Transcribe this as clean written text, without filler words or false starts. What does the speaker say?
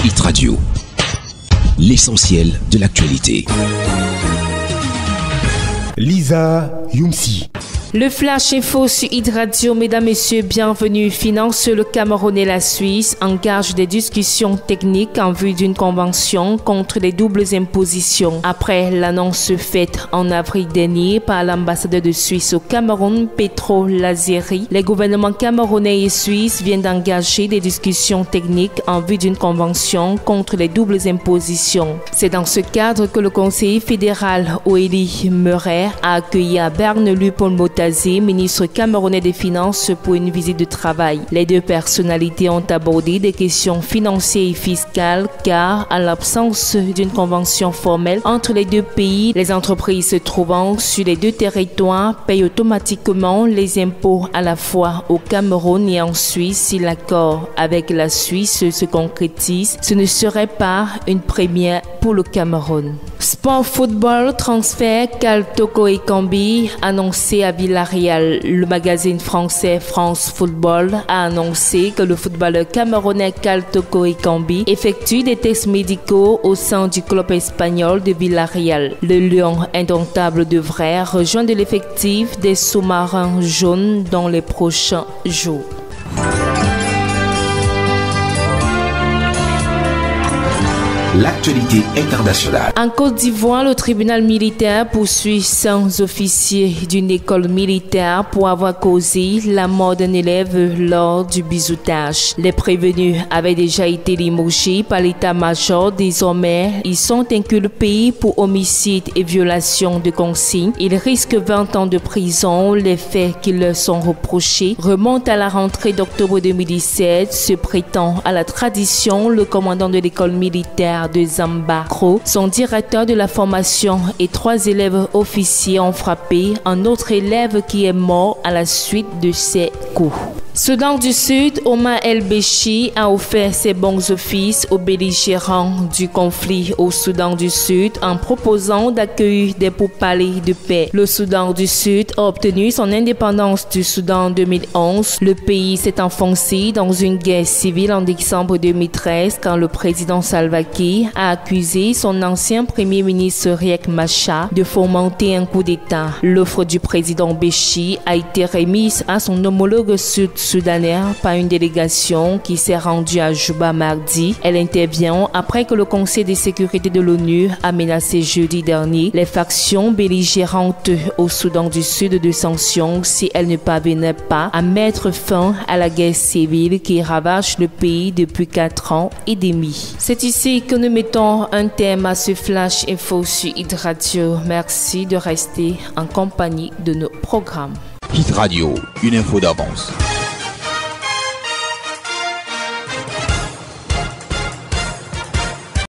Hit Radio, l'essentiel de l'actualité. Lisa Youmsi. Le Flash Info sur Hit Radio, mesdames, messieurs, bienvenue. Finance, le Cameroun et la Suisse engagent des discussions techniques en vue d'une convention contre les doubles impositions. Après l'annonce faite en avril dernier par l'ambassadeur de Suisse au Cameroun, Petro Lazeri, les gouvernements camerounais et suisses viennent d'engager des discussions techniques en vue d'une convention contre les doubles impositions. C'est dans ce cadre que le conseiller fédéral Oeli Meurer a accueilli à Berne Luc-Paul-Motazé, ministre camerounais des Finances, pour une visite de travail. Les deux personnalités ont abordé des questions financières et fiscales car, à l'absence d'une convention formelle entre les deux pays, les entreprises se trouvant sur les deux territoires payent automatiquement les impôts à la fois au Cameroun et en Suisse. Si l'accord avec la Suisse se concrétise, ce ne serait pas une première pour le Cameroun. Sport football, transfert, Kal Toko Ekambi annoncé à Villarreal. Le magazine français France Football a annoncé que le footballeur camerounais Kal Toko Ekambi effectue des tests médicaux au sein du club espagnol de Villarreal. Le lion indomptable devrait rejoindre l'effectif des sous-marins jaunes dans les prochains jours. L'actualité internationale. En Côte d'Ivoire, le tribunal militaire poursuit 100 officiers d'une école militaire pour avoir causé la mort d'un élève lors du bizutage. Les prévenus avaient déjà été limogés par l'état-major. Désormais, ils sont inculpés pour homicide et violation de consignes. Ils risquent 20 ans de prison. Les faits qui leur sont reprochés remontent à la rentrée d'octobre 2017. Se prêtant à la tradition, le commandant de l'école militaire de Zamba Kro, son directeur de la formation et 3 élèves officiers ont frappé un autre élève qui est mort à la suite de ces coups. Soudan du Sud, Omar El-Béchi a offert ses bons offices aux belligérants du conflit au Soudan du Sud en proposant d'accueillir des pourparlers de paix. Le Soudan du Sud a obtenu son indépendance du Soudan en 2011. Le pays s'est enfoncé dans une guerre civile en décembre 2013 quand le président Salva Kiir a accusé son ancien premier ministre Riek Machar de fomenter un coup d'État. L'offre du président Béchi a été remise à son homologue sud-soudanais par une délégation qui s'est rendue à Juba mardi. Elle intervient après que le Conseil de sécurité de l'ONU a menacé jeudi dernier les factions belligérantes au Soudan du Sud de sanctions si elles ne parvenaient pas à mettre fin à la guerre civile qui ravage le pays depuis 4 ans et demi. C'est ici que nous mettons un terme à ce Flash Info sur Hit Radio. Merci de rester en compagnie de nos programmes. Hit Radio, une info d'avance.